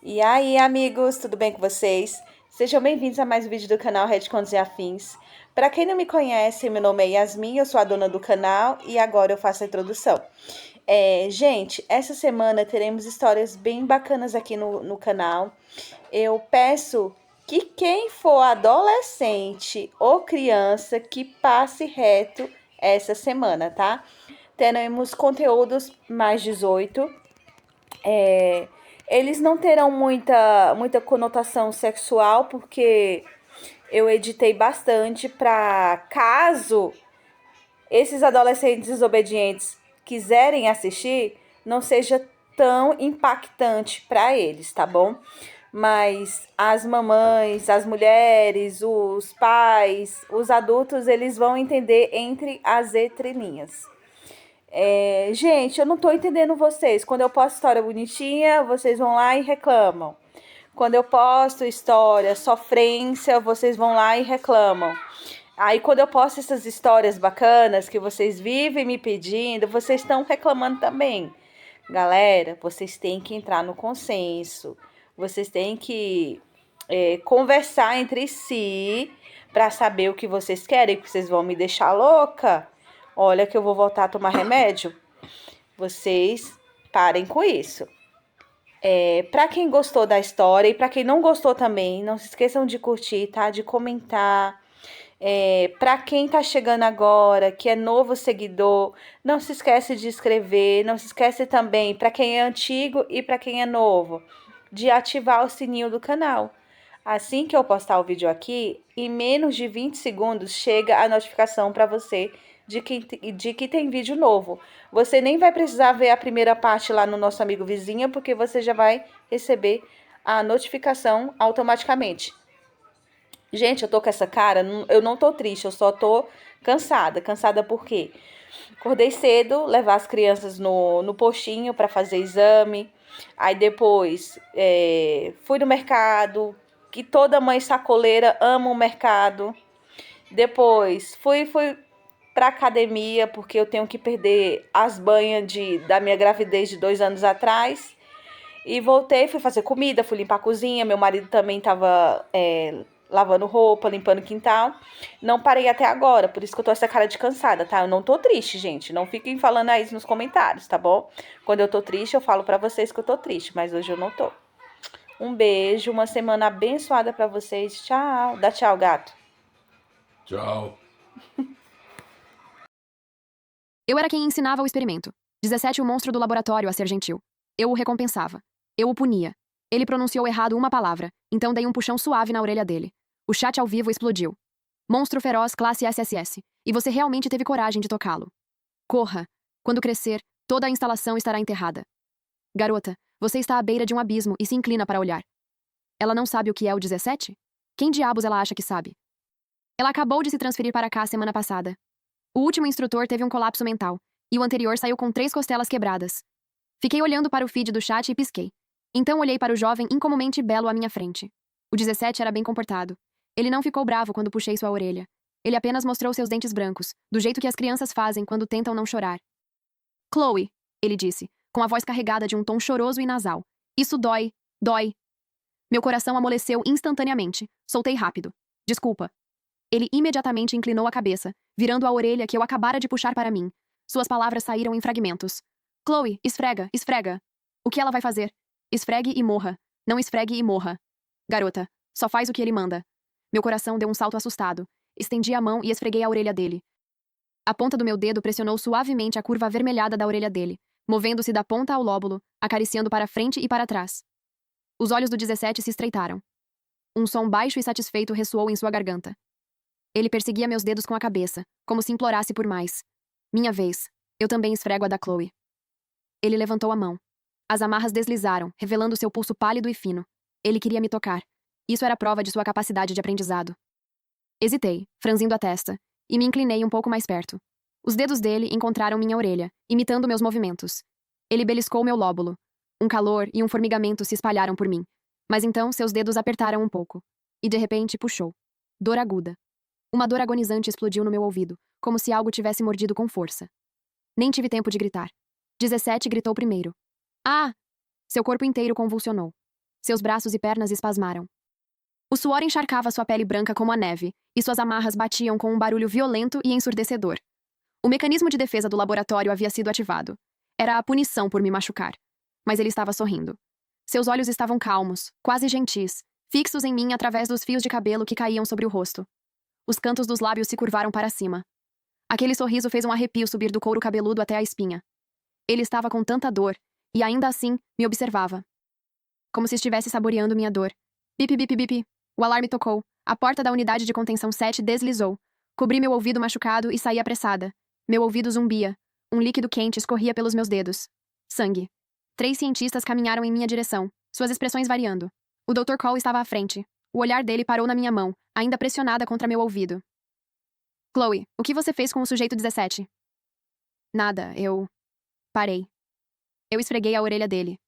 E aí, amigos, tudo bem com vocês? Sejam bem-vindos a mais um vídeo do canal Retcons e Afins. Para quem não me conhece, meu nome é Yasmin, eu sou a dona do canal e agora eu faço a introdução. Gente, essa semana teremos histórias bem bacanas aqui no canal. Eu peço que quem for adolescente ou criança que passe reto essa semana, tá? Teremos conteúdos mais 18. Eles não terão muita conotação sexual, porque eu editei bastante para caso esses adolescentes desobedientes quiserem assistir, não seja tão impactante para eles, tá bom? Mas as mamães, as mulheres, os pais, os adultos, eles vão entender entre as entrelinhas. Gente, eu não tô entendendo vocês. Quando eu posto história bonitinha, vocês vão lá e reclamam. Quando eu posto história sofrência, vocês vão lá e reclamam. Aí quando eu posto essas histórias bacanas que vocês vivem me pedindo, vocês estão reclamando também. Galera, vocês têm que entrar no consenso. Vocês têm que conversar entre si para saber o que vocês querem, porque vocês vão me deixar louca. Olha que eu vou voltar a tomar remédio. Vocês parem com isso. Para quem gostou da história e para quem não gostou também, não se esqueçam de curtir, tá? De comentar. Para quem tá chegando agora, que é novo seguidor, não se esquece de inscrever, não se esquece também, para quem é antigo e para quem é novo, de ativar o sininho do canal. Assim que eu postar o vídeo aqui, em menos de 20 segundos chega a notificação para você de que tem vídeo novo. Você nem vai precisar ver a primeira parte lá no nosso amigo vizinho, porque você já vai receber a notificação automaticamente. Gente, eu tô com essa cara, eu não tô triste, eu só tô cansada. Cansada por quê? Acordei cedo, levar as crianças no postinho para fazer exame. Aí depois fui no mercado, que toda mãe sacoleira ama o mercado. Depois fui pra academia, porque eu tenho que perder as banhas da minha gravidez de 2 anos atrás. E voltei, fui fazer comida, fui limpar a cozinha. Meu marido também estava lavando roupa, limpando o quintal. Não parei até agora, por isso que eu tô essa cara de cansada, tá? Eu não tô triste, gente. Não fiquem falando aí nos comentários, tá bom? Quando eu tô triste, eu falo pra vocês que eu tô triste, mas hoje eu não tô. Um beijo, uma semana abençoada pra vocês. Tchau. Dá tchau, gato. Tchau. Eu era quem ensinava o experimento. 17, o monstro do laboratório, a ser gentil. Eu o recompensava. Eu o punia. Ele pronunciou errado uma palavra, então dei um puxão suave na orelha dele. O chat ao vivo explodiu. Monstro feroz classe SSS. E você realmente teve coragem de tocá-lo. Corra. Quando crescer, toda a instalação estará enterrada. Garota, você está à beira de um abismo e se inclina para olhar. Ela não sabe o que é o 17? Quem diabos ela acha que sabe? Ela acabou de se transferir para cá semana passada. O último instrutor teve um colapso mental, e o anterior saiu com 3 costelas quebradas. Fiquei olhando para o feed do chat e pisquei. Então olhei para o jovem incomumente belo à minha frente. O 17 era bem comportado. Ele não ficou bravo quando puxei sua orelha. Ele apenas mostrou seus dentes brancos, do jeito que as crianças fazem quando tentam não chorar. Chloe, ele disse, com a voz carregada de um tom choroso e nasal. Isso dói, dói. Meu coração amoleceu instantaneamente. Soltei rápido. Desculpa. Ele imediatamente inclinou a cabeça, virando a orelha que eu acabara de puxar para mim. Suas palavras saíram em fragmentos. Chloe, esfrega, esfrega. O que ela vai fazer? Esfregue e morra. Não esfregue e morra. Garota, só faz o que ele manda. Meu coração deu um salto assustado. Estendi a mão e esfreguei a orelha dele. A ponta do meu dedo pressionou suavemente a curva avermelhada da orelha dele, movendo-se da ponta ao lóbulo, acariciando para frente e para trás. Os olhos do 17 se estreitaram. Um som baixo e satisfeito ressoou em sua garganta. Ele perseguia meus dedos com a cabeça, como se implorasse por mais. Minha vez. Eu também esfrego a da Chloe. Ele levantou a mão. As amarras deslizaram, revelando seu pulso pálido e fino. Ele queria me tocar. Isso era prova de sua capacidade de aprendizado. Hesitei, franzindo a testa, e me inclinei um pouco mais perto. Os dedos dele encontraram minha orelha, imitando meus movimentos. Ele beliscou meu lóbulo. Um calor e um formigamento se espalharam por mim. Mas então seus dedos apertaram um pouco. E de repente puxou. Dor aguda. Uma dor agonizante explodiu no meu ouvido, como se algo tivesse mordido com força. Nem tive tempo de gritar. 17 gritou primeiro. Ah! Seu corpo inteiro convulsionou. Seus braços e pernas espasmaram. O suor encharcava sua pele branca como a neve, e suas amarras batiam com um barulho violento e ensurdecedor. O mecanismo de defesa do laboratório havia sido ativado. Era a punição por me machucar. Mas ele estava sorrindo. Seus olhos estavam calmos, quase gentis, fixos em mim através dos fios de cabelo que caíam sobre o rosto. Os cantos dos lábios se curvaram para cima. Aquele sorriso fez um arrepio subir do couro cabeludo até a espinha. Ele estava com tanta dor, e ainda assim me observava. Como se estivesse saboreando minha dor. Bip, bip, bip. O alarme tocou. A porta da unidade de contenção 7 deslizou. Cobri meu ouvido machucado e saí apressada. Meu ouvido zumbia. Um líquido quente escorria pelos meus dedos. Sangue. 3 cientistas caminharam em minha direção, suas expressões variando. O Dr. Cole estava à frente. O olhar dele parou na minha mão, ainda pressionada contra meu ouvido. Chloe, o que você fez com o sujeito 17? Nada, eu... Parei. Eu esfreguei a orelha dele.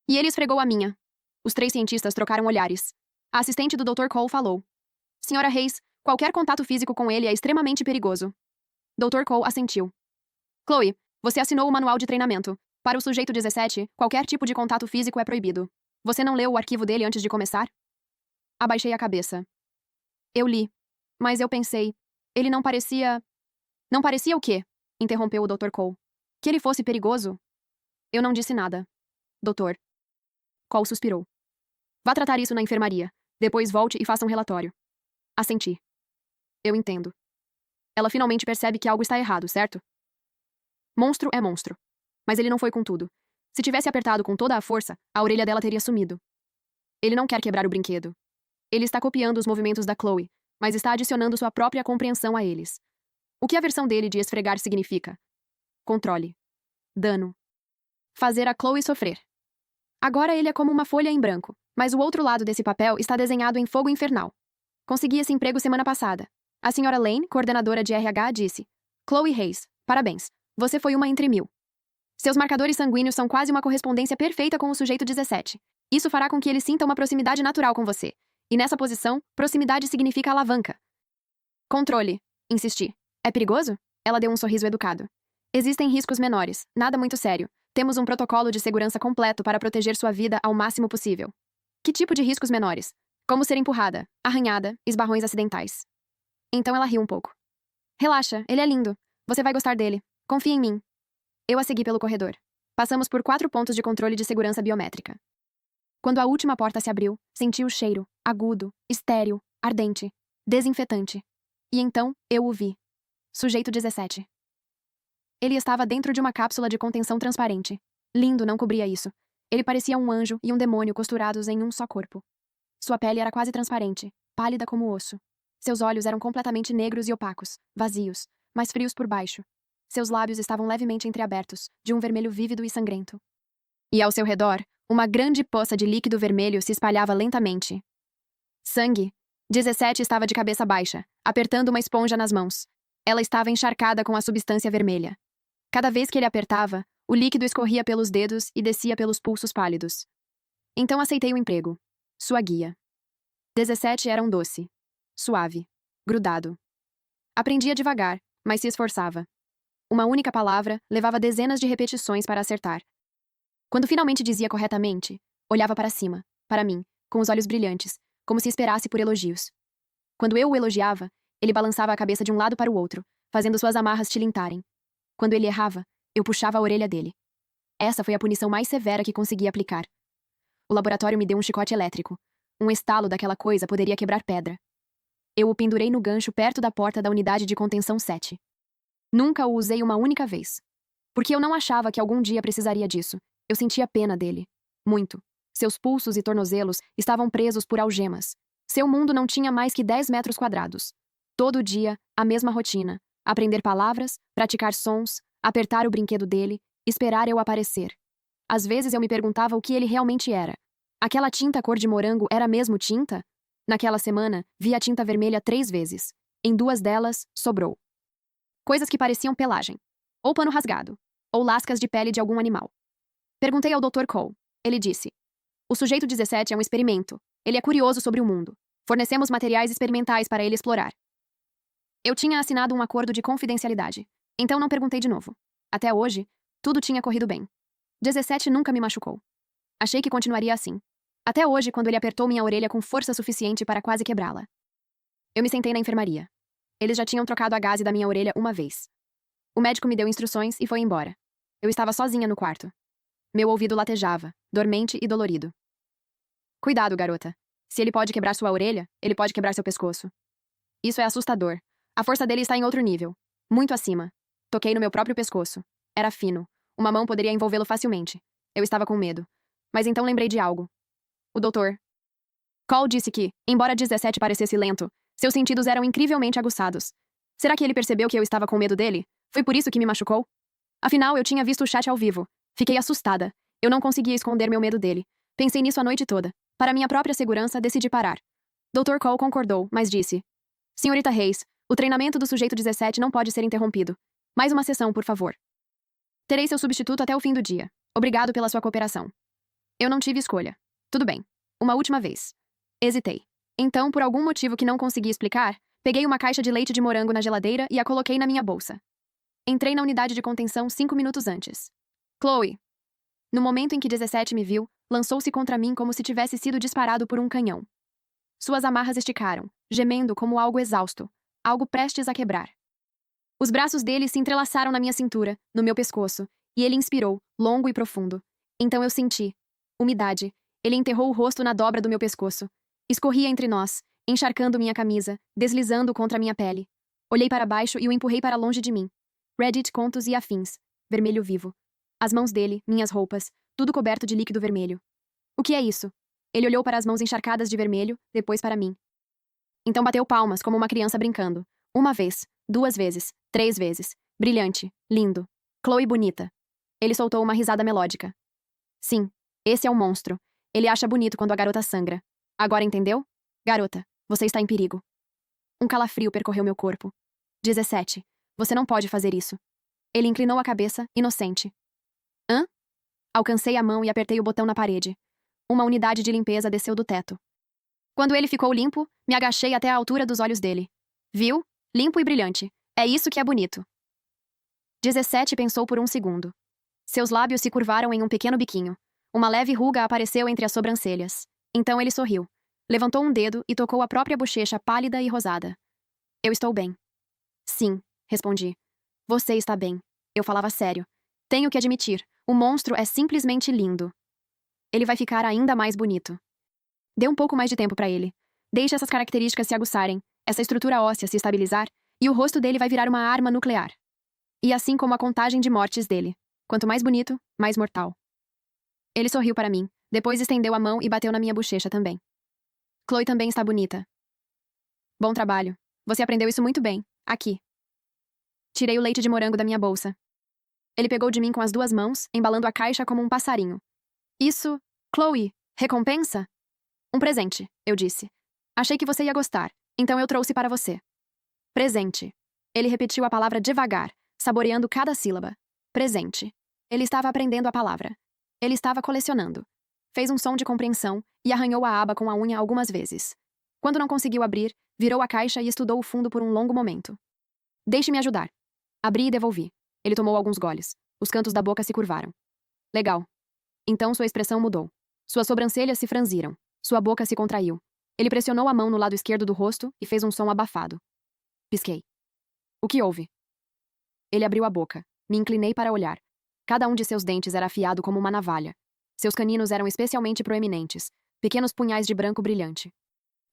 E ele esfregou a minha. Os 3 cientistas trocaram olhares. A assistente do Dr. Cole falou. Senhora Hayes, qualquer contato físico com ele é extremamente perigoso. Dr. Cole assentiu. Chloe, você assinou o manual de treinamento. Para o sujeito 17, qualquer tipo de contato físico é proibido. Você não leu o arquivo dele antes de começar? Abaixei a cabeça. Eu li. Mas eu pensei... Ele não parecia... Não parecia o quê? Interrompeu o Dr. Cole. Que ele fosse perigoso? Eu não disse nada. Doutor. Cole suspirou. Vá tratar isso na enfermaria. Depois volte e faça um relatório. Assenti. Eu entendo. Ela finalmente percebe que algo está errado, certo? Monstro é monstro. Mas ele não foi com tudo. Se tivesse apertado com toda a força, a orelha dela teria sumido. Ele não quer quebrar o brinquedo. Ele está copiando os movimentos da Chloe, mas está adicionando sua própria compreensão a eles. O que a versão dele de esfregar significa? Controle. Dano. Fazer a Chloe sofrer. Agora ele é como uma folha em branco, mas o outro lado desse papel está desenhado em fogo infernal. Consegui esse emprego semana passada. A senhora Lane, coordenadora de RH, disse: Chloe Hayes, parabéns. Você foi uma entre 1000. Seus marcadores sanguíneos são quase uma correspondência perfeita com o sujeito 17. Isso fará com que ele sinta uma proximidade natural com você. E nessa posição, proximidade significa alavanca. Controle, insisti. É perigoso? Ela deu um sorriso educado. Existem riscos menores, nada muito sério. Temos um protocolo de segurança completo para proteger sua vida ao máximo possível. Que tipo de riscos menores? Como ser empurrada, arranhada, esbarrões acidentais. Então ela riu um pouco. Relaxa, ele é lindo. Você vai gostar dele. Confia em mim. Eu a segui pelo corredor. Passamos por 4 pontos de controle de segurança biométrica. Quando a última porta se abriu, senti o cheiro, agudo, estéril, ardente, desinfetante. E então, eu o vi. Sujeito 17. Ele estava dentro de uma cápsula de contenção transparente. Lindo não cobria isso. Ele parecia um anjo e um demônio costurados em um só corpo. Sua pele era quase transparente, pálida como osso. Seus olhos eram completamente negros e opacos, vazios, mas frios por baixo. Seus lábios estavam levemente entreabertos, de um vermelho vívido e sangrento. E ao seu redor, uma grande poça de líquido vermelho se espalhava lentamente. Sangue. 17 estava de cabeça baixa, apertando uma esponja nas mãos. Ela estava encharcada com a substância vermelha. Cada vez que ele apertava, o líquido escorria pelos dedos e descia pelos pulsos pálidos. Então aceitei o emprego. Sua guia. 17 era um doce. Suave. Grudado. Aprendia devagar, mas se esforçava. Uma única palavra levava dezenas de repetições para acertar. Quando finalmente dizia corretamente, olhava para cima, para mim, com os olhos brilhantes, como se esperasse por elogios. Quando eu o elogiava, ele balançava a cabeça de um lado para o outro, fazendo suas amarras tilintarem. Quando ele errava, eu puxava a orelha dele. Essa foi a punição mais severa que consegui aplicar. O laboratório me deu um chicote elétrico. Um estalo daquela coisa poderia quebrar pedra. Eu o pendurei no gancho perto da porta da unidade de contenção 7. Nunca o usei uma única vez. Porque eu não achava que algum dia precisaria disso. Eu sentia pena dele. Muito. Seus pulsos e tornozelos estavam presos por algemas. Seu mundo não tinha mais que 10 metros quadrados. Todo dia, a mesma rotina. Aprender palavras, praticar sons, apertar o brinquedo dele, esperar eu aparecer. Às vezes eu me perguntava o que ele realmente era. Aquela tinta cor de morango era mesmo tinta? Naquela semana, vi a tinta vermelha 3 vezes. Em 2 delas, sobrou. Coisas que pareciam pelagem. Ou pano rasgado. Ou lascas de pele de algum animal. Perguntei ao Dr. Cole. Ele disse: o sujeito 17 é um experimento. Ele é curioso sobre o mundo. Fornecemos materiais experimentais para ele explorar. Eu tinha assinado um acordo de confidencialidade. Então não perguntei de novo. Até hoje, tudo tinha corrido bem. 17 nunca me machucou. Achei que continuaria assim. Até hoje, quando ele apertou minha orelha com força suficiente para quase quebrá-la. Eu me sentei na enfermaria. Eles já tinham trocado a gaze da minha orelha uma vez. O médico me deu instruções e foi embora. Eu estava sozinha no quarto. Meu ouvido latejava, dormente e dolorido. Cuidado, garota. Se ele pode quebrar sua orelha, ele pode quebrar seu pescoço. Isso é assustador. A força dele está em outro nível. Muito acima. Toquei no meu próprio pescoço. Era fino. Uma mão poderia envolvê-lo facilmente. Eu estava com medo. Mas então lembrei de algo. O doutor Cole disse que, embora 17 parecesse lento, seus sentidos eram incrivelmente aguçados. Será que ele percebeu que eu estava com medo dele? Foi por isso que me machucou? Afinal, eu tinha visto o chat ao vivo. Fiquei assustada. Eu não conseguia esconder meu medo dele. Pensei nisso a noite toda. Para minha própria segurança, decidi parar. Dr. Cole concordou, mas disse: Senhorita Hayes, o treinamento do sujeito 17 não pode ser interrompido. Mais uma sessão, por favor. Terei seu substituto até o fim do dia. Obrigado pela sua cooperação. Eu não tive escolha. Tudo bem. Uma última vez. Hesitei. Então, por algum motivo que não consegui explicar, peguei uma caixa de leite de morango na geladeira e a coloquei na minha bolsa. Entrei na unidade de contenção 5 minutos antes. Chloe. No momento em que 17 me viu, lançou-se contra mim como se tivesse sido disparado por um canhão. Suas amarras esticaram, gemendo como algo exausto, algo prestes a quebrar. Os braços dele se entrelaçaram na minha cintura, no meu pescoço, e ele inspirou, longo e profundo. Então eu senti umidade. Ele enterrou o rosto na dobra do meu pescoço. Escorria entre nós, encharcando minha camisa, deslizando contra minha pele. Olhei para baixo e o empurrei para longe de mim. Reddit, contos e afins. Vermelho vivo. As mãos dele, minhas roupas, tudo coberto de líquido vermelho. O que é isso? Ele olhou para as mãos encharcadas de vermelho, depois para mim. Então bateu palmas, como uma criança brincando. Uma vez, 2 vezes, 3 vezes. Brilhante, lindo. Chloe bonita. Ele soltou uma risada melódica. Sim, esse é o monstro. Ele acha bonito quando a garota sangra. Agora entendeu? Garota, você está em perigo. Um calafrio percorreu meu corpo. 17. Você não pode fazer isso. Ele inclinou a cabeça, inocente. Hã? Alcancei a mão e apertei o botão na parede. Uma unidade de limpeza desceu do teto. Quando ele ficou limpo, me agachei até a altura dos olhos dele. Viu? Limpo e brilhante. É isso que é bonito. 17 pensou por um segundo. Seus lábios se curvaram em um pequeno biquinho. Uma leve ruga apareceu entre as sobrancelhas. Então ele sorriu. Levantou um dedo e tocou a própria bochecha pálida e rosada. Eu estou bem. Sim, respondi. Você está bem. Eu falava sério. Tenho que admitir, o monstro é simplesmente lindo. Ele vai ficar ainda mais bonito. Dê um pouco mais de tempo para ele. Deixe essas características se aguçarem, essa estrutura óssea se estabilizar, e o rosto dele vai virar uma arma nuclear. E assim como a contagem de mortes dele. Quanto mais bonito, mais mortal. Ele sorriu para mim, depois estendeu a mão e bateu na minha bochecha também. Chloe também está bonita. Bom trabalho. Você aprendeu isso muito bem. Aqui. Tirei o leite de morango da minha bolsa. Ele pegou de mim com as 2 mãos, embalando a caixa como um passarinho. Isso, Chloe, recompensa? Um presente, eu disse. Achei que você ia gostar, então eu trouxe para você. Presente. Ele repetiu a palavra devagar, saboreando cada sílaba. Presente. Ele estava aprendendo a palavra. Ele estava colecionando. Fez um som de compreensão e arranhou a aba com a unha algumas vezes. Quando não conseguiu abrir, virou a caixa e estudou o fundo por um longo momento. Deixe-me ajudar. Abri e devolvi. Ele tomou alguns goles. Os cantos da boca se curvaram. Legal. Então sua expressão mudou. Suas sobrancelhas se franziram. Sua boca se contraiu. Ele pressionou a mão no lado esquerdo do rosto e fez um som abafado. Pisquei. O que houve? Ele abriu a boca. Me inclinei para olhar. Cada um de seus dentes era afiado como uma navalha. Seus caninos eram especialmente proeminentes, pequenos punhais de branco brilhante.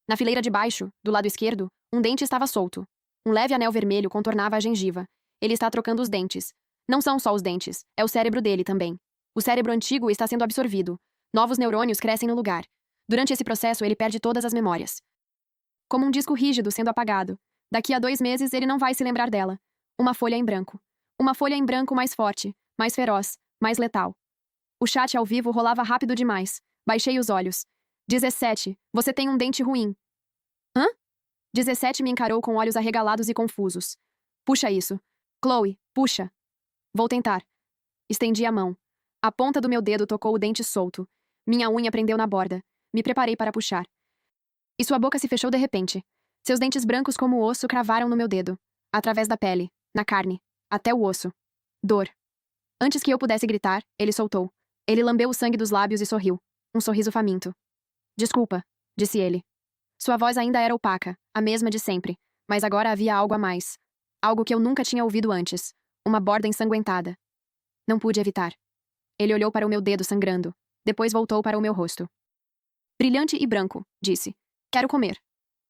Na fileira de baixo, do lado esquerdo, um dente estava solto. Um leve anel vermelho contornava a gengiva. Ele está trocando os dentes. Não são só os dentes, é o cérebro dele também. O cérebro antigo está sendo absorvido. Novos neurônios crescem no lugar. Durante esse processo, ele perde todas as memórias. Como um disco rígido sendo apagado. Daqui a 2 meses, ele não vai se lembrar dela. Uma folha em branco. Uma folha em branco mais forte, mais feroz, mais letal. O chat ao vivo rolava rápido demais. Baixei os olhos. 17, você tem um dente ruim. Hã? 17 me encarou com olhos arregalados e confusos. Puxa isso. Chloe, puxa. Vou tentar. Estendi a mão. A ponta do meu dedo tocou o dente solto. Minha unha prendeu na borda. Me preparei para puxar. E sua boca se fechou de repente. Seus dentes brancos como o osso cravaram no meu dedo. Através da pele, na carne, até o osso. Dor. Antes que eu pudesse gritar, ele soltou. Ele lambeu o sangue dos lábios e sorriu. Um sorriso faminto. Desculpa, disse ele. Sua voz ainda era opaca, a mesma de sempre, mas agora havia algo a mais. Algo que eu nunca tinha ouvido antes. Uma borda ensanguentada. Não pude evitar. Ele olhou para o meu dedo sangrando. Depois voltou para o meu rosto. Brilhante e branco, disse. Quero comer.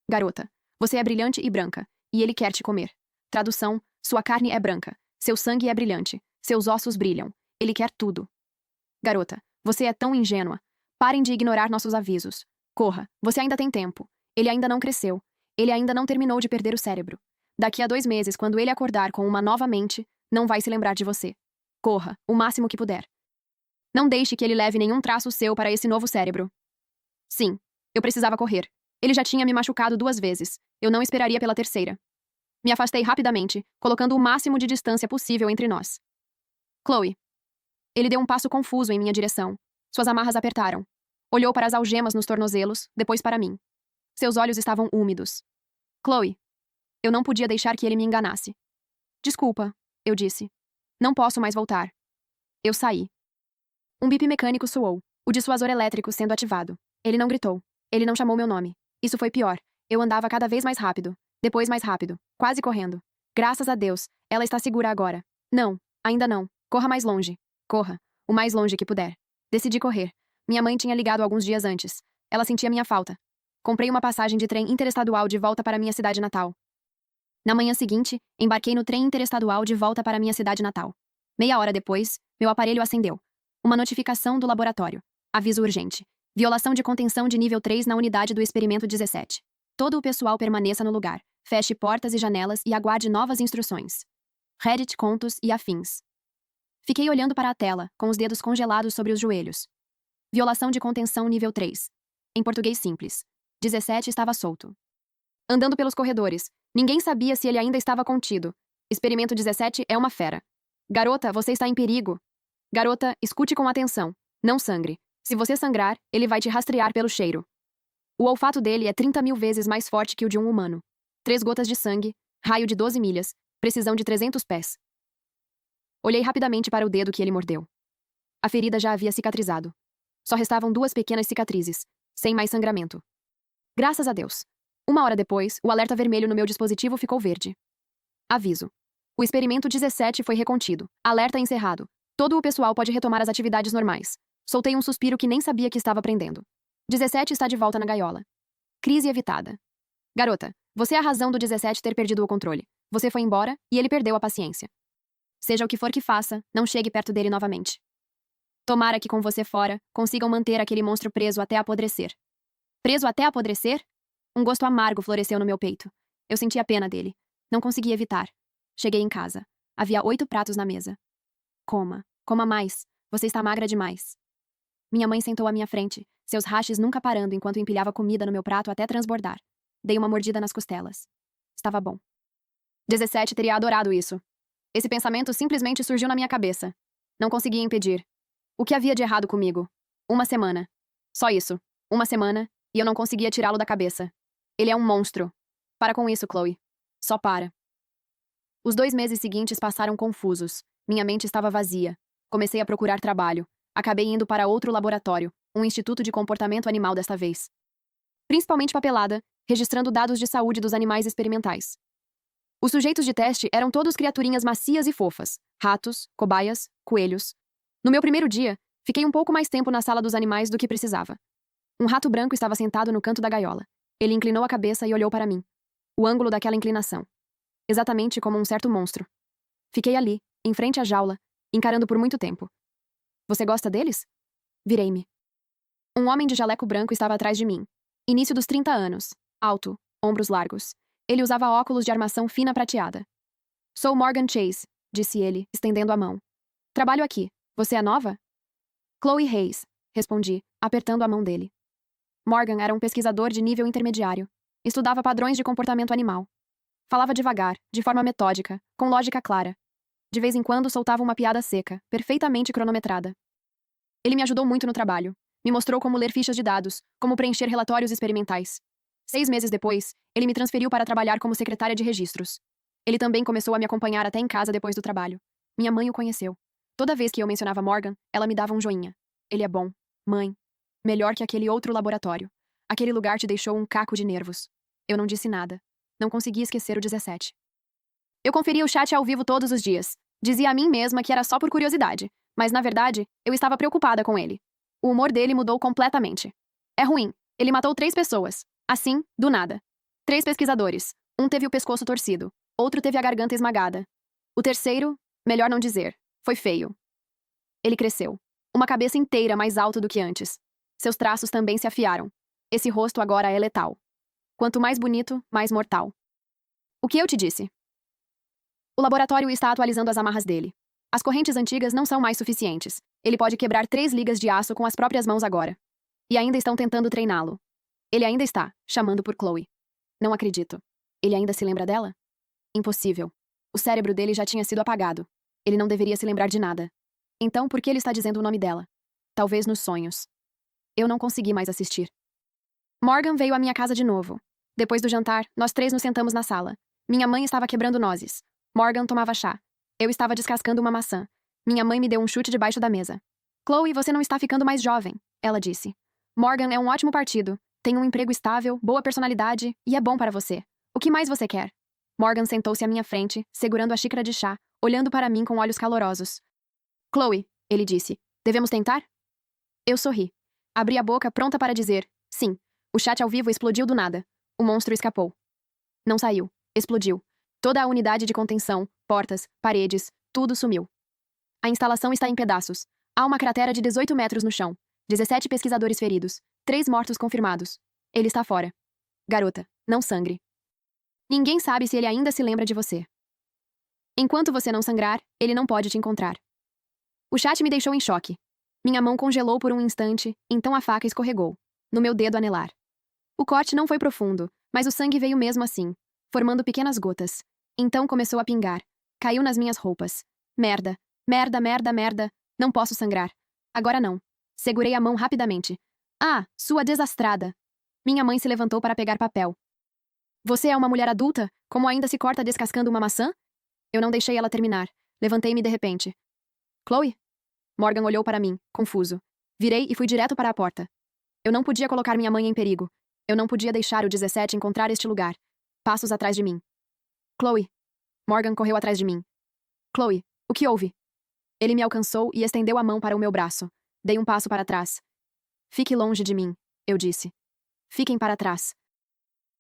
Garota, você é brilhante e branca, e ele quer te comer. Tradução, sua carne é branca, seu sangue é brilhante, seus ossos brilham. Ele quer tudo. Garota, você é tão ingênua. Parem de ignorar nossos avisos. Corra, você ainda tem tempo. Ele ainda não cresceu. Ele ainda não terminou de perder o cérebro. Daqui a 2 meses, quando ele acordar com uma nova mente, não vai se lembrar de você. Corra, o máximo que puder. Não deixe que ele leve nenhum traço seu para esse novo cérebro. Sim, eu precisava correr. Ele já tinha me machucado 2 vezes. Eu não esperaria pela terceira. Me afastei rapidamente, colocando o máximo de distância possível entre nós. Chloe. Ele deu um passo confuso em minha direção. Suas amarras apertaram. Olhou para as algemas nos tornozelos, depois para mim. Seus olhos estavam úmidos. Chloe. Eu não podia deixar que ele me enganasse. Desculpa, eu disse. Não posso mais voltar. Eu saí. Um bip mecânico soou, o dissuasor elétrico sendo ativado. Ele não gritou. Ele não chamou meu nome. Isso foi pior. Eu andava cada vez mais rápido. Depois mais rápido. Quase correndo. Graças a Deus, ela está segura agora. Não, ainda não. Corra mais longe. Corra. O mais longe que puder. Decidi correr. Minha mãe tinha ligado alguns dias antes. Ela sentia minha falta. Comprei uma passagem de trem interestadual de volta para minha cidade natal. Na manhã seguinte, embarquei no trem interestadual de volta para minha cidade natal. Meia hora depois, meu aparelho acendeu. Uma notificação do laboratório. Aviso urgente. Violação de contenção de nível 3 na unidade do experimento 17. Todo o pessoal permaneça no lugar. Feche portas e janelas e aguarde novas instruções. Reddit, contos e afins. Fiquei olhando para a tela, com os dedos congelados sobre os joelhos. Violação de contenção nível 3. Em português simples. 17 estava solto. Andando pelos corredores, ninguém sabia se ele ainda estava contido. Experimento 17 é uma fera. Garota, você está em perigo. Garota, escute com atenção. Não sangre. Se você sangrar, ele vai te rastrear pelo cheiro. O olfato dele é 30.000 vezes mais forte que o de um humano. 3 gotas de sangue, raio de 12 milhas, precisão de 300 pés. Olhei rapidamente para o dedo que ele mordeu. A ferida já havia cicatrizado. Só restavam 2 pequenas cicatrizes, sem mais sangramento. Graças a Deus. 1 hora depois, o alerta vermelho no meu dispositivo ficou verde. Aviso. O experimento 17 foi recontido. Alerta encerrado. Todo o pessoal pode retomar as atividades normais. Soltei um suspiro que nem sabia que estava prendendo. 17 está de volta na gaiola. Crise evitada. Garota, você é a razão do 17 ter perdido o controle. Você foi embora e ele perdeu a paciência. Seja o que for que faça, não chegue perto dele novamente. Tomara que com você fora, consigam manter aquele monstro preso até apodrecer. Preso até apodrecer? Um gosto amargo floresceu no meu peito. Eu senti a pena dele. Não consegui evitar. Cheguei em casa. Havia 8 pratos na mesa. Coma. Coma mais. Você está magra demais. Minha mãe sentou à minha frente, seus rachis nunca parando enquanto empilhava comida no meu prato até transbordar. Dei uma mordida nas costelas. Estava bom. 17 teria adorado isso. Esse pensamento simplesmente surgiu na minha cabeça. Não conseguia impedir. O que havia de errado comigo? 1 semana. Só isso. 1 semana, e eu não conseguia tirá-lo da cabeça. Ele é um monstro. Para com isso, Chloe. Só para. Os 2 meses seguintes passaram confusos. Minha mente estava vazia. Comecei a procurar trabalho. Acabei indo para outro laboratório, um instituto de comportamento animal desta vez. Principalmente papelada, registrando dados de saúde dos animais experimentais. Os sujeitos de teste eram todos criaturinhas macias e fofas, ratos, cobaias, coelhos. No meu primeiro dia, fiquei um pouco mais tempo na sala dos animais do que precisava. Um rato branco estava sentado no canto da gaiola. Ele inclinou a cabeça e olhou para mim. O ângulo daquela inclinação. Exatamente como um certo monstro. Fiquei ali, em frente à jaula, encarando por muito tempo. Você gosta deles? Virei-me. Um homem de jaleco branco estava atrás de mim. Início dos 30 anos. Alto, ombros largos. Ele usava óculos de armação fina prateada. Sou Morgan Chase, disse ele, estendendo a mão. Trabalho aqui. Você é nova? Chloe Hayes, respondi, apertando a mão dele. Morgan era um pesquisador de nível intermediário. Estudava padrões de comportamento animal. Falava devagar, de forma metódica, com lógica clara. De vez em quando soltava uma piada seca, perfeitamente cronometrada. Ele me ajudou muito no trabalho. Me mostrou como ler fichas de dados, como preencher relatórios experimentais. 6 meses depois, ele me transferiu para trabalhar como secretária de registros. Ele também começou a me acompanhar até em casa depois do trabalho. Minha mãe o conheceu. Toda vez que eu mencionava Morgan, ela me dava um joinha. Ele é bom. Mãe. Melhor que aquele outro laboratório. Aquele lugar te deixou um caco de nervos. Eu não disse nada. Não consegui esquecer o 17. Eu conferia o chat ao vivo todos os dias. Dizia a mim mesma que era só por curiosidade, mas na verdade, eu estava preocupada com ele. O humor dele mudou completamente. É ruim. Ele matou 3 pessoas. Assim, do nada. 3 pesquisadores. Um teve o pescoço torcido. Outro teve a garganta esmagada. O terceiro, melhor não dizer, foi feio. Ele cresceu. Uma cabeça inteira mais alta do que antes. Seus traços também se afiaram. Esse rosto agora é letal. Quanto mais bonito, mais mortal. O que eu te disse? O laboratório está atualizando as amarras dele. As correntes antigas não são mais suficientes. Ele pode quebrar 3 ligas de aço com as próprias mãos agora. E ainda estão tentando treiná-lo. Ele ainda está, chamando por Chloe. Não acredito. Ele ainda se lembra dela? Impossível. O cérebro dele já tinha sido apagado. Ele não deveria se lembrar de nada. Então, por que ele está dizendo o nome dela? Talvez nos sonhos. Eu não consegui mais assistir. Morgan veio à minha casa de novo. Depois do jantar, nós 3 nos sentamos na sala. Minha mãe estava quebrando nozes. Morgan tomava chá. Eu estava descascando uma maçã. Minha mãe me deu um chute debaixo da mesa. Chloe, você não está ficando mais jovem, ela disse. Morgan é um ótimo partido. Tem um emprego estável, boa personalidade e é bom para você. O que mais você quer? Morgan sentou-se à minha frente, segurando a xícara de chá, olhando para mim com olhos calorosos. Chloe, ele disse, devemos tentar? Eu sorri. Abri a boca pronta para dizer, sim. O chat ao vivo explodiu do nada. O monstro escapou. Não saiu. Explodiu. Toda a unidade de contenção, portas, paredes, tudo sumiu. A instalação está em pedaços. Há uma cratera de 18 metros no chão. 17 pesquisadores feridos. 3 mortos confirmados. Ele está fora. Garota, não sangre. Ninguém sabe se ele ainda se lembra de você. Enquanto você não sangrar, ele não pode te encontrar. O chat me deixou em choque. Minha mão congelou por um instante, então a faca escorregou, no meu dedo anelar. O corte não foi profundo, mas o sangue veio mesmo assim, formando pequenas gotas. Então começou a pingar. Caiu nas minhas roupas. Merda, merda, merda, merda. Não posso sangrar. Agora não. Segurei a mão rapidamente. Ah, sua desastrada. Minha mãe se levantou para pegar papel. Você é uma mulher adulta? Como ainda se corta descascando uma maçã? Eu não deixei ela terminar. Levantei-me de repente. Chloe? Morgan olhou para mim, confuso. Virei e fui direto para a porta. Eu não podia colocar minha mãe em perigo. Eu não podia deixar o 17 encontrar este lugar. Passos atrás de mim. Chloe. Morgan correu atrás de mim. Chloe, o que houve? Ele me alcançou e estendeu a mão para o meu braço. Dei um passo para trás. Fique longe de mim, eu disse. Fiquem para trás.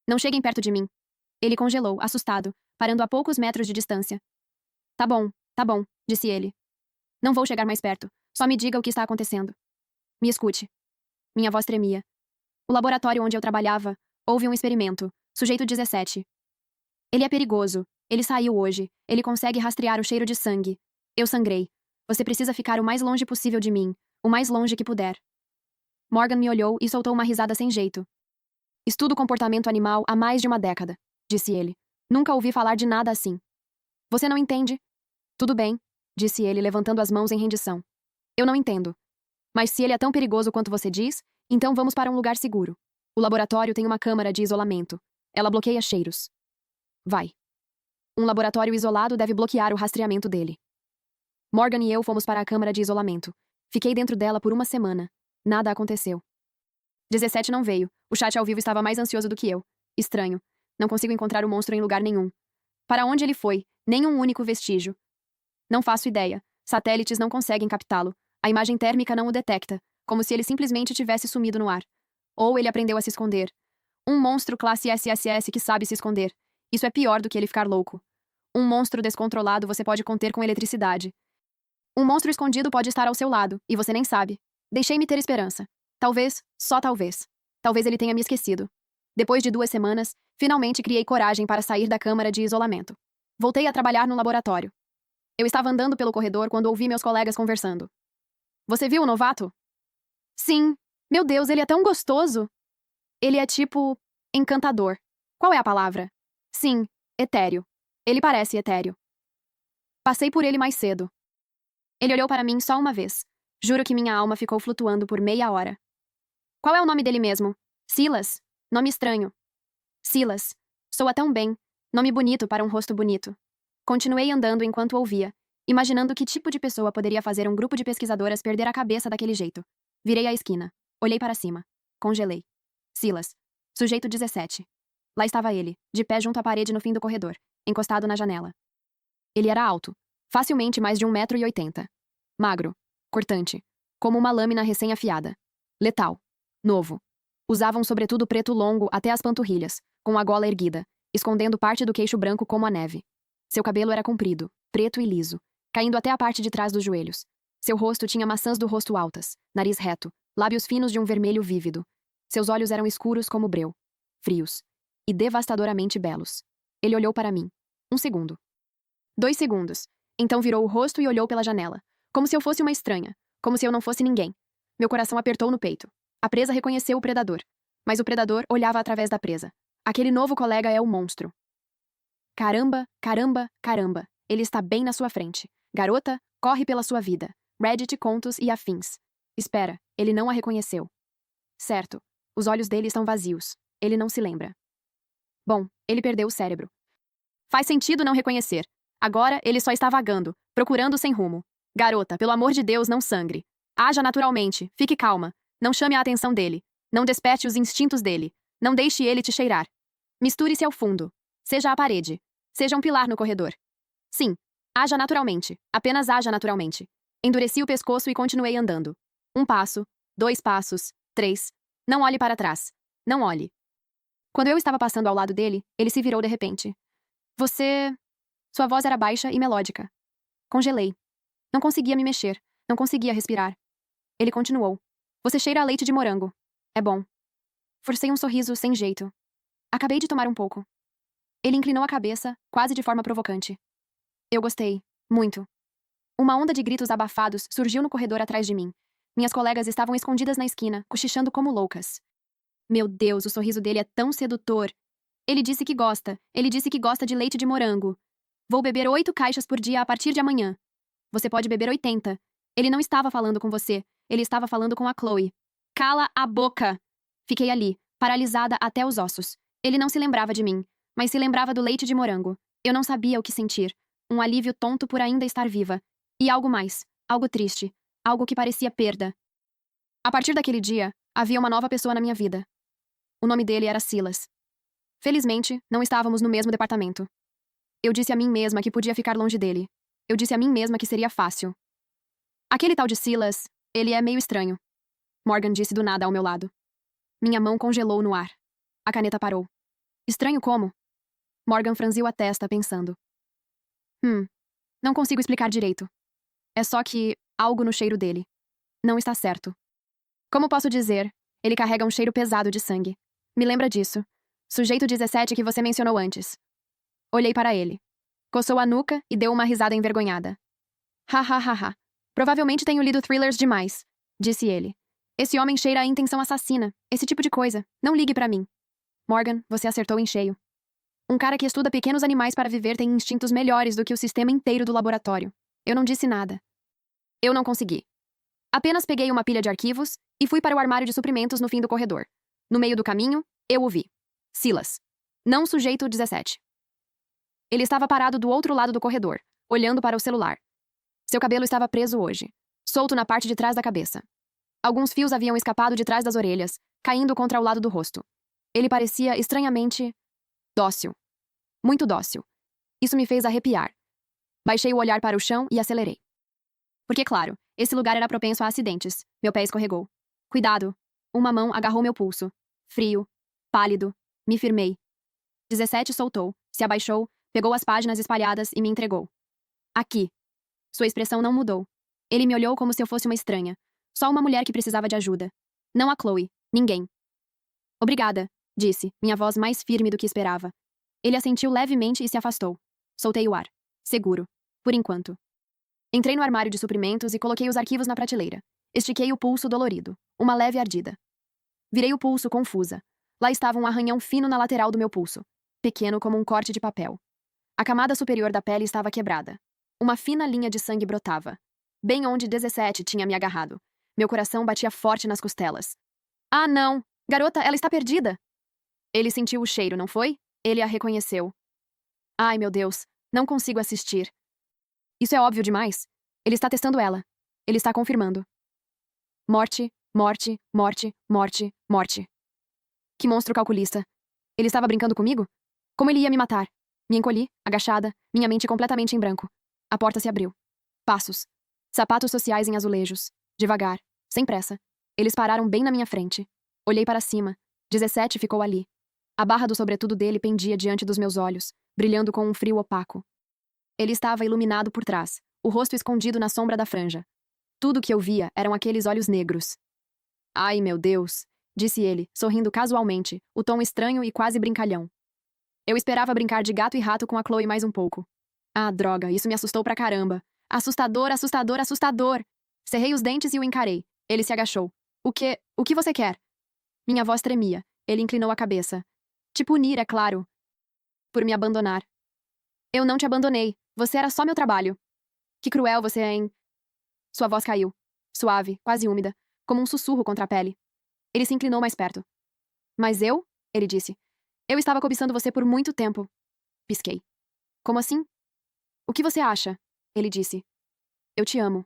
Não cheguem perto de mim. Ele congelou, assustado, parando a poucos metros de distância. Tá bom, disse ele. Não vou chegar mais perto. Só me diga o que está acontecendo. Me escute. Minha voz tremia. O laboratório onde eu trabalhava, houve um experimento. Sujeito 17. Ele é perigoso. Ele saiu hoje. Ele consegue rastrear o cheiro de sangue. Eu sangrei. Você precisa ficar o mais longe possível de mim. O mais longe que puder. Morgan me olhou e soltou uma risada sem jeito. Estudo comportamento animal há mais de uma década, disse ele. Nunca ouvi falar de nada assim. Você não entende? Tudo bem, disse ele, levantando as mãos em rendição. Eu não entendo. Mas se ele é tão perigoso quanto você diz, então vamos para um lugar seguro. O laboratório tem uma câmara de isolamento. Ela bloqueia cheiros. Vai. Um laboratório isolado deve bloquear o rastreamento dele. Morgan e eu fomos para a câmara de isolamento. Fiquei dentro dela por uma semana. Nada aconteceu. 17 não veio. O chat ao vivo estava mais ansioso do que eu. Estranho. Não consigo encontrar o monstro em lugar nenhum. Para onde ele foi? Nem um único vestígio. Não faço ideia. Satélites não conseguem captá-lo. A imagem térmica não o detecta, como se ele simplesmente tivesse sumido no ar. Ou ele aprendeu a se esconder. Um monstro classe SSS que sabe se esconder. Isso é pior do que ele ficar louco. Um monstro descontrolado você pode conter com eletricidade. Um monstro escondido pode estar ao seu lado, e você nem sabe. Deixei-me ter esperança. Talvez, só talvez. Talvez ele tenha me esquecido. Depois de 2 semanas, finalmente criei coragem para sair da câmara de isolamento. Voltei a trabalhar no laboratório. Eu estava andando pelo corredor quando ouvi meus colegas conversando. Você viu o novato? Sim. Meu Deus, ele é tão gostoso. Ele é tipo... encantador. Qual é a palavra? Sim, etéreo. Ele parece etéreo. Passei por ele mais cedo. Ele olhou para mim só uma vez. Juro que minha alma ficou flutuando por meia hora. Qual é o nome dele mesmo? Silas. Nome estranho. Silas. Soa tão bem. Nome bonito para um rosto bonito. Continuei andando enquanto ouvia, imaginando que tipo de pessoa poderia fazer um grupo de pesquisadoras perder a cabeça daquele jeito. Virei a esquina. Olhei para cima. Congelei. Silas. Sujeito 17. Lá estava ele, de pé junto à parede no fim do corredor, encostado na janela. Ele era alto, facilmente mais de 1,80 m. Magro, cortante, como uma lâmina recém-afiada. Letal. Novo. Usava um sobretudo preto longo até as panturrilhas, com a gola erguida, escondendo parte do queixo branco como a neve. Seu cabelo era comprido, preto e liso, caindo até a parte de trás dos joelhos. Seu rosto tinha maçãs do rosto altas, nariz reto, lábios finos de um vermelho vívido. Seus olhos eram escuros como breu, frios e devastadoramente belos. Ele olhou para mim. 1 segundo. 2 segundos. Então virou o rosto e olhou pela janela, como se eu fosse uma estranha, como se eu não fosse ninguém. Meu coração apertou no peito. A presa reconheceu o predador, mas o predador olhava através da presa. Aquele novo colega é o monstro. Caramba, caramba, caramba. Ele está bem na sua frente. Garota, corre pela sua vida. Reddit, contos e afins. Espera, ele não a reconheceu. Certo. Os olhos dele estão vazios. Ele não se lembra. Bom, ele perdeu o cérebro. Faz sentido não reconhecer. Agora ele só está vagando, procurando sem rumo. Garota, pelo amor de Deus, não sangre. Haja naturalmente, fique calma. Não chame a atenção dele. Não desperte os instintos dele. Não deixe ele te cheirar. Misture-se ao fundo. Seja a parede. Seja um pilar no corredor. Sim, haja naturalmente. Apenas haja naturalmente. Endureci o pescoço e continuei andando. 1 passo, 2 passos, 3. Não olhe para trás. Não olhe. Quando eu estava passando ao lado dele, ele se virou de repente. Você... Sua voz era baixa e melódica. Congelei. Não conseguia me mexer. Não conseguia respirar. Ele continuou. Você cheira a leite de morango. É bom. Forcei um sorriso sem jeito. Acabei de tomar um pouco. Ele inclinou a cabeça, quase de forma provocante. Eu gostei. Muito. Uma onda de gritos abafados surgiu no corredor atrás de mim. Minhas colegas estavam escondidas na esquina, cochichando como loucas. Meu Deus, o sorriso dele é tão sedutor. Ele disse que gosta. Ele disse que gosta de leite de morango. Vou beber 8 caixas por dia a partir de amanhã. Você pode beber 80. Ele não estava falando com você. Ele estava falando com a Chloe. Cala a boca! Fiquei ali, paralisada até os ossos. Ele não se lembrava de mim, mas se lembrava do leite de morango. Eu não sabia o que sentir. Um alívio tonto por ainda estar viva. E algo mais. Algo triste. Algo que parecia perda. A partir daquele dia, havia uma nova pessoa na minha vida. O nome dele era Silas. Felizmente, não estávamos no mesmo departamento. Eu disse a mim mesma que podia ficar longe dele. Eu disse a mim mesma que seria fácil. Aquele tal de Silas, ele é meio estranho. Morgan disse do nada ao meu lado. Minha mão congelou no ar. A caneta parou. Estranho como? Morgan franziu a testa, pensando. Não consigo explicar direito. É só que algo no cheiro dele. Não está certo. Como posso dizer, ele carrega um cheiro pesado de sangue. Me lembra disso. Sujeito 17 que você mencionou antes. Olhei para ele. Coçou a nuca e deu uma risada envergonhada. Ha ha ha ha. Provavelmente tenho lido thrillers demais, disse ele. Esse homem cheira a intenção assassina, esse tipo de coisa. Não ligue para mim. Morgan, você acertou em cheio. Um cara que estuda pequenos animais para viver tem instintos melhores do que o sistema inteiro do laboratório. Eu não disse nada. Eu não consegui. Apenas peguei uma pilha de arquivos e fui para o armário de suprimentos no fim do corredor. No meio do caminho, eu o vi. Silas. Não sujeito 17. Ele estava parado do outro lado do corredor, olhando para o celular. Seu cabelo estava preso hoje, solto na parte de trás da cabeça. Alguns fios haviam escapado de trás das orelhas, caindo contra o lado do rosto. Ele parecia estranhamente dócil. Muito dócil. Isso me fez arrepiar. Baixei o olhar para o chão e acelerei. Porque, claro, esse lugar era propenso a acidentes. Meu pé escorregou. Cuidado. Uma mão agarrou meu pulso. Frio. Pálido. Me firmei. 17 soltou, se abaixou, pegou as páginas espalhadas e me entregou. Aqui. Sua expressão não mudou. Ele me olhou como se eu fosse uma estranha. Só uma mulher que precisava de ajuda. Não a Chloe. Ninguém. Obrigada, disse, minha voz mais firme do que esperava. Ele assentiu levemente e se afastou. Soltei o ar. Seguro. Por enquanto. Entrei no armário de suprimentos e coloquei os arquivos na prateleira. Estiquei o pulso dolorido. Uma leve ardida. Virei o pulso confusa. Lá estava um arranhão fino na lateral do meu pulso. Pequeno como um corte de papel. A camada superior da pele estava quebrada. Uma fina linha de sangue brotava. Bem onde 17 tinha me agarrado. Meu coração batia forte nas costelas. Ah, não! Garota, ela está perdida! Ele sentiu o cheiro, não foi? Ele a reconheceu. Ai, meu Deus. Não consigo assistir. Isso é óbvio demais. Ele está testando ela. Ele está confirmando. Morte, morte, morte, morte, morte. Que monstro calculista. Ele estava brincando comigo? Como ele ia me matar? Me encolhi, agachada, minha mente completamente em branco. A porta se abriu. Passos. Sapatos sociais em azulejos. Devagar, sem pressa. Eles pararam bem na minha frente. Olhei para cima. 17 ficou ali. A barra do sobretudo dele pendia diante dos meus olhos, brilhando com um frio opaco. Ele estava iluminado por trás, o rosto escondido na sombra da franja. Tudo o que eu via eram aqueles olhos negros. Ai, meu Deus, disse ele, sorrindo casualmente, o tom estranho e quase brincalhão. Eu esperava brincar de gato e rato com a Chloe mais um pouco. Ah, droga, isso me assustou pra caramba. Assustador, assustador, assustador! Cerrei os dentes e o encarei. Ele se agachou. O que você quer? Minha voz tremia. Ele inclinou a cabeça. Te punir, é claro. Por me abandonar. Eu não te abandonei. Você era só meu trabalho. Que cruel você é, hein? Sua voz caiu. Suave, quase úmida, como um sussurro contra a pele. Ele se inclinou mais perto. Mas eu? Ele disse. Eu estava cobiçando você por muito tempo. Pisquei. Como assim? O que você acha? Ele disse. Eu te amo.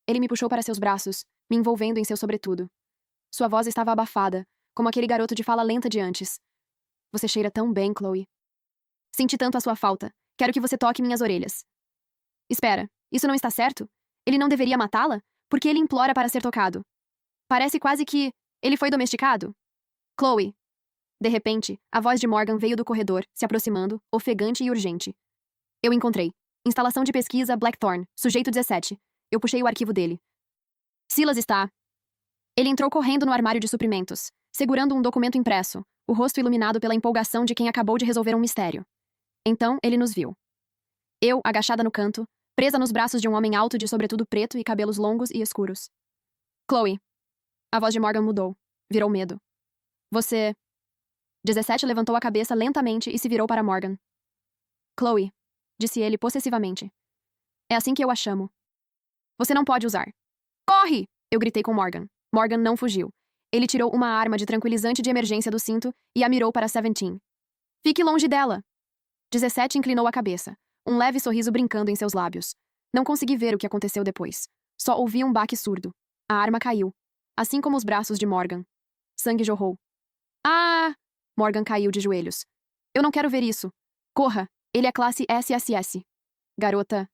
Ele me puxou para seus braços, me envolvendo em seu sobretudo. Sua voz estava abafada, como aquele garoto de fala lenta de antes. Você cheira tão bem, Chloe. Senti tanto a sua falta. Quero que você toque minhas orelhas. Espera, isso não está certo? Ele não deveria matá-la? Porque ele implora para ser tocado. Parece quase que ele foi domesticado. Chloe. De repente, a voz de Morgan veio do corredor, se aproximando, ofegante e urgente. Eu encontrei. Instalação de pesquisa Blackthorn, sujeito 17. Eu puxei o arquivo dele. Silas está. Ele entrou correndo no armário de suprimentos, segurando um documento impresso, o rosto iluminado pela empolgação de quem acabou de resolver um mistério. Então, ele nos viu. Eu, agachada no canto, presa nos braços de um homem alto de sobretudo preto e cabelos longos e escuros. Chloe. A voz de Morgan mudou. Virou medo. Você... 17 levantou a cabeça lentamente e se virou para Morgan. Chloe, disse ele possessivamente. É assim que eu a chamo. Você não pode usar. Corre! Eu gritei com Morgan. Morgan não fugiu. Ele tirou uma arma de tranquilizante de emergência do cinto e a mirou para 17. Fique longe dela! 17 inclinou a cabeça, um leve sorriso brincando em seus lábios. Não consegui ver o que aconteceu depois. Só ouvi um baque surdo. A arma caiu, assim como os braços de Morgan. Sangue jorrou. Ah! Morgan caiu de joelhos. Eu não quero ver isso. Corra! Ele é classe SSS. Garota.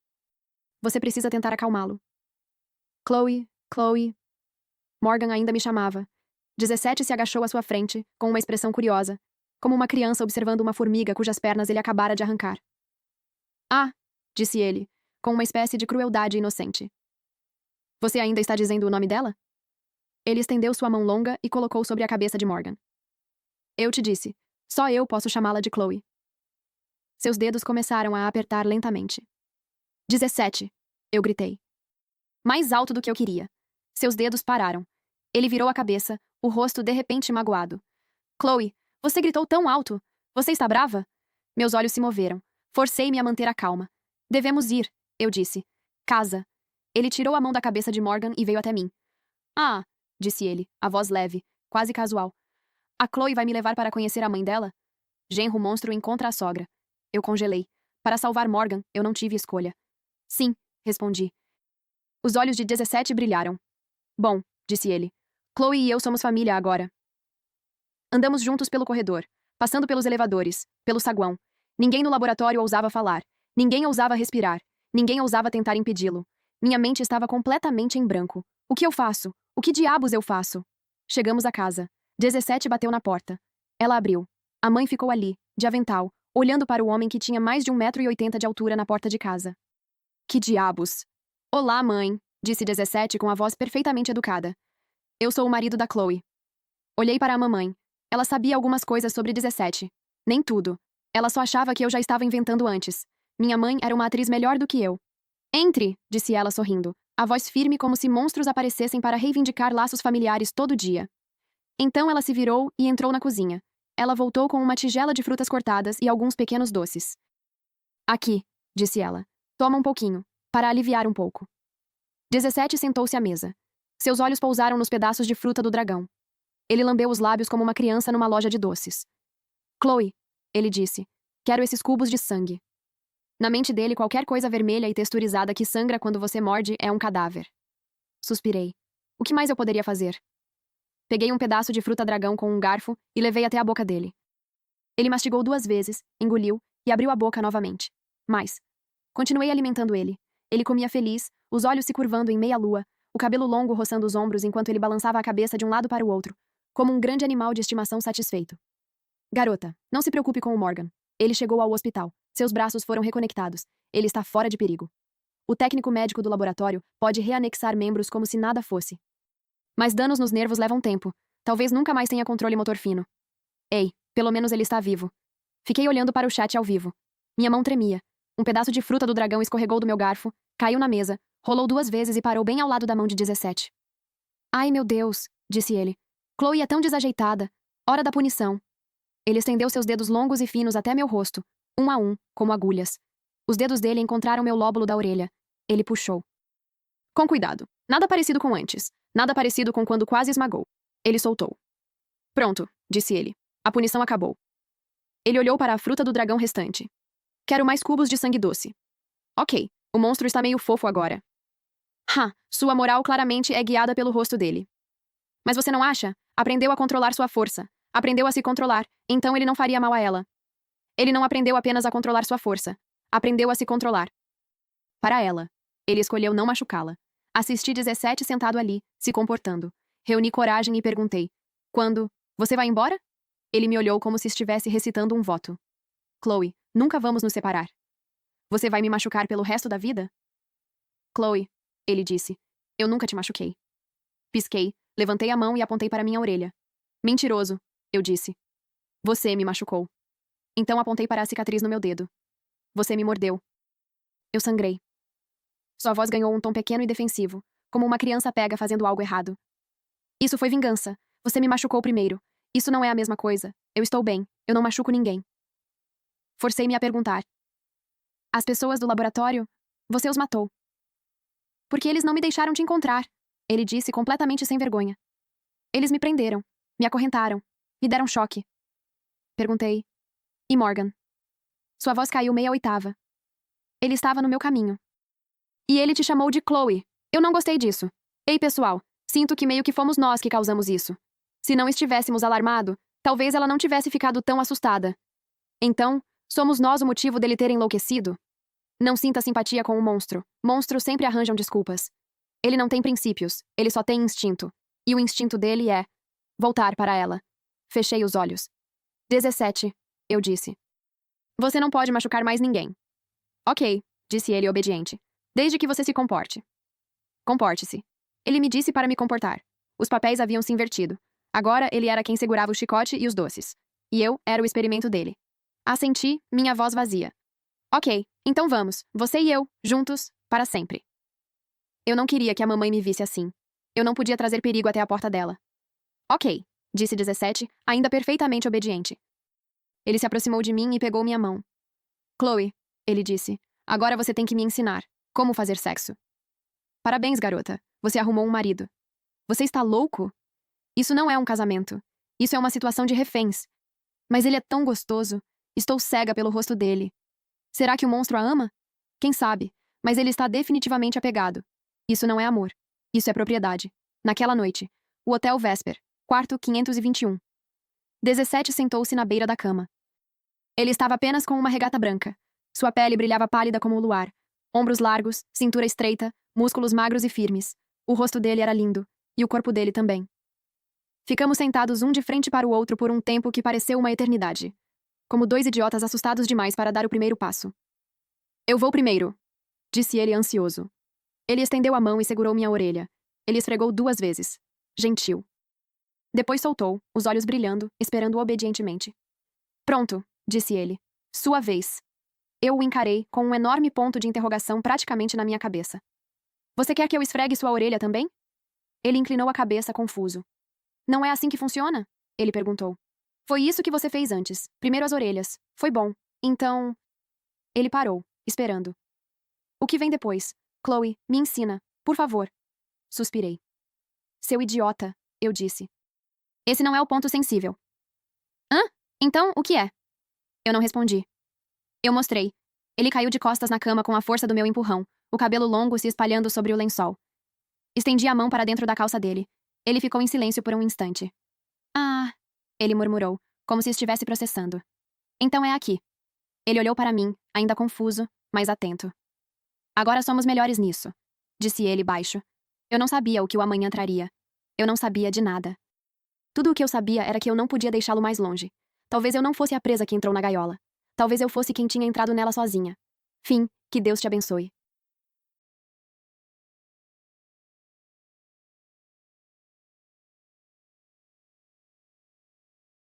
Você precisa tentar acalmá-lo. Chloe, Chloe. Morgan ainda me chamava. 17 se agachou à sua frente, com uma expressão curiosa, como uma criança observando uma formiga cujas pernas ele acabara de arrancar. Ah, disse ele, com uma espécie de crueldade inocente. Você ainda está dizendo o nome dela? Ele estendeu sua mão longa e colocou sobre a cabeça de Morgan. Eu te disse, só eu posso chamá-la de Chloe. Seus dedos começaram a apertar lentamente. 17, eu gritei. Mais alto do que eu queria. Seus dedos pararam. Ele virou a cabeça, o rosto de repente magoado. Chloe, você gritou tão alto. Você está brava? Meus olhos se moveram. Forcei-me a manter a calma. Devemos ir, eu disse. Casa. Ele tirou a mão da cabeça de Morgan e veio até mim. Ah, disse ele, a voz leve, quase casual. A Chloe vai me levar para conhecer a mãe dela? Genro monstro encontra a sogra. Eu congelei. Para salvar Morgan, eu não tive escolha. Sim, respondi. Os olhos de 17 brilharam. Bom, disse ele. Chloe e eu somos família agora. Andamos juntos pelo corredor, passando pelos elevadores, pelo saguão. Ninguém no laboratório ousava falar. Ninguém ousava respirar. Ninguém ousava tentar impedi-lo. Minha mente estava completamente em branco. O que eu faço? O que diabos eu faço? Chegamos à casa. 17 bateu na porta. Ela abriu. A mãe ficou ali, de avental, olhando para o homem que tinha mais de 1,80 m de altura na porta de casa. Que diabos? Olá, mãe, disse 17 com a voz perfeitamente educada. Eu sou o marido da Chloe. Olhei para a mamãe. Ela sabia algumas coisas sobre 17. Nem tudo. Ela só achava que eu já estava inventando antes. Minha mãe era uma atriz melhor do que eu. Entre, disse ela sorrindo, a voz firme como se monstros aparecessem para reivindicar laços familiares todo dia. Então ela se virou e entrou na cozinha. Ela voltou com uma tigela de frutas cortadas e alguns pequenos doces. Aqui, disse ela. Toma um pouquinho, para aliviar um pouco. 17 sentou-se à mesa. Seus olhos pousaram nos pedaços de fruta do dragão. Ele lambeu os lábios como uma criança numa loja de doces. Chloe, ele disse, quero esses cubos de sangue. Na mente dele, qualquer coisa vermelha e texturizada que sangra quando você morde é um cadáver. Suspirei. O que mais eu poderia fazer? Peguei um pedaço de fruta dragão com um garfo e levei até a boca dele. Ele mastigou 2 vezes, engoliu e abriu a boca novamente. Mas continuei alimentando ele. Ele comia feliz, os olhos se curvando em meia-lua, o cabelo longo roçando os ombros enquanto ele balançava a cabeça de um lado para o outro, como um grande animal de estimação satisfeito. Garota, não se preocupe com o Morgan. Ele chegou ao hospital. Seus braços foram reconectados. Ele está fora de perigo. O técnico médico do laboratório pode reanexar membros como se nada fosse. Mas danos nos nervos levam tempo. Talvez nunca mais tenha controle motor fino. Ei, pelo menos ele está vivo. Fiquei olhando para o chat ao vivo. Minha mão tremia. Um pedaço de fruta do dragão escorregou do meu garfo, caiu na mesa, rolou 2 vezes e parou bem ao lado da mão de 17. Ai, meu Deus, disse ele. Chloe é tão desajeitada. Hora da punição. Ele estendeu seus dedos longos e finos até meu rosto, um a um, como agulhas. Os dedos dele encontraram meu lóbulo da orelha. Ele puxou. Com cuidado. Nada parecido com antes. Nada parecido com quando quase esmagou. Ele soltou. Pronto, disse ele. A punição acabou. Ele olhou para a fruta do dragão restante. Quero mais cubos de sangue doce. Ok, o monstro está meio fofo agora. Sua moral claramente é guiada pelo rosto dele. Mas você não acha? Aprendeu a controlar sua força. Aprendeu a se controlar, então ele não faria mal a ela. Ele não aprendeu apenas a controlar sua força. Aprendeu a se controlar. Para ela. Ele escolheu não machucá-la. Assisti 17 sentado ali, se comportando. Reuni coragem e perguntei. Quando? Você vai embora? Ele me olhou como se estivesse recitando um voto. Chloe, nunca vamos nos separar. Você vai me machucar pelo resto da vida? Chloe, ele disse. Eu nunca te machuquei. Pisquei, levantei a mão e apontei para minha orelha. Mentiroso, eu disse. Você me machucou. Então apontei para a cicatriz no meu dedo. Você me mordeu. Eu sangrei. Sua voz ganhou um tom pequeno e defensivo, como uma criança pega fazendo algo errado. Isso foi vingança. Você me machucou primeiro. Isso não é a mesma coisa. Eu estou bem. Eu não machuco ninguém. Forcei-me a perguntar. As pessoas do laboratório? Você os matou. Porque eles não me deixaram te encontrar, ele disse completamente sem vergonha. Eles me prenderam, me acorrentaram, me deram choque. Perguntei. E Morgan? Sua voz caiu meia oitava. Ele estava no meu caminho. E ele te chamou de Chloe. Eu não gostei disso. Ei, pessoal, sinto que meio que fomos nós que causamos isso. Se não estivéssemos alarmado, talvez ela não tivesse ficado tão assustada. Então, somos nós o motivo dele ter enlouquecido? Não sinta simpatia com o monstro. Monstros sempre arranjam desculpas. Ele não tem princípios, ele só tem instinto. E o instinto dele é voltar para ela. Fechei os olhos. 17, eu disse. Você não pode machucar mais ninguém. Ok, disse ele obediente. Desde que você se comporte. Comporte-se. Ele me disse para me comportar. Os papéis haviam se invertido. Agora ele era quem segurava o chicote e os doces. E eu era o experimento dele. Assenti, minha voz vazia. Ok, então vamos, você e eu, juntos, para sempre. Eu não queria que a mamãe me visse assim. Eu não podia trazer perigo até a porta dela. Ok, disse 17, ainda perfeitamente obediente. Ele se aproximou de mim e pegou minha mão. Chloe, ele disse, agora você tem que me ensinar como fazer sexo. Parabéns, garota, você arrumou um marido. Você está louco? Isso não é um casamento. Isso é uma situação de reféns. Mas ele é tão gostoso. Estou cega pelo rosto dele. Será que o monstro a ama? Quem sabe, mas ele está definitivamente apegado. Isso não é amor. Isso é propriedade. Naquela noite, o Hotel Vesper, quarto 521. 17 sentou-se na beira da cama. Ele estava apenas com uma regata branca. Sua pele brilhava pálida como o luar. Ombros largos, cintura estreita, músculos magros e firmes. O rosto dele era lindo, e o corpo dele também. Ficamos sentados um de frente para o outro por um tempo que pareceu uma eternidade. Como 2 idiotas assustados demais para dar o primeiro passo. Eu vou primeiro, disse ele ansioso. Ele estendeu a mão e segurou minha orelha. Ele esfregou 2 vezes. Gentil. Depois soltou, os olhos brilhando, esperando obedientemente. Pronto, disse ele. Sua vez. Eu o encarei, com um enorme ponto de interrogação praticamente na minha cabeça. Você quer que eu esfregue sua orelha também? Ele inclinou a cabeça, confuso. Não é assim que funciona? Ele perguntou. Foi isso que você fez antes. Primeiro as orelhas. Foi bom. Então... Ele parou, esperando. O que vem depois? Chloe, me ensina, por favor. Suspirei. Seu idiota, eu disse. Esse não é o ponto sensível. Hã? Então, o que é? Eu não respondi. Eu mostrei. Ele caiu de costas na cama com a força do meu empurrão, o cabelo longo se espalhando sobre o lençol. Estendi a mão para dentro da calça dele. Ele ficou em silêncio por um instante. Ah, ele murmurou, como se estivesse processando. Então é aqui. Ele olhou para mim, ainda confuso, mas atento. Agora somos melhores nisso, disse ele baixo. Eu não sabia o que o amanhã traria. Eu não sabia de nada. Tudo o que eu sabia era que eu não podia deixá-lo mais longe. Talvez eu não fosse a presa que entrou na gaiola. Talvez eu fosse quem tinha entrado nela sozinha. Fim, que Deus te abençoe.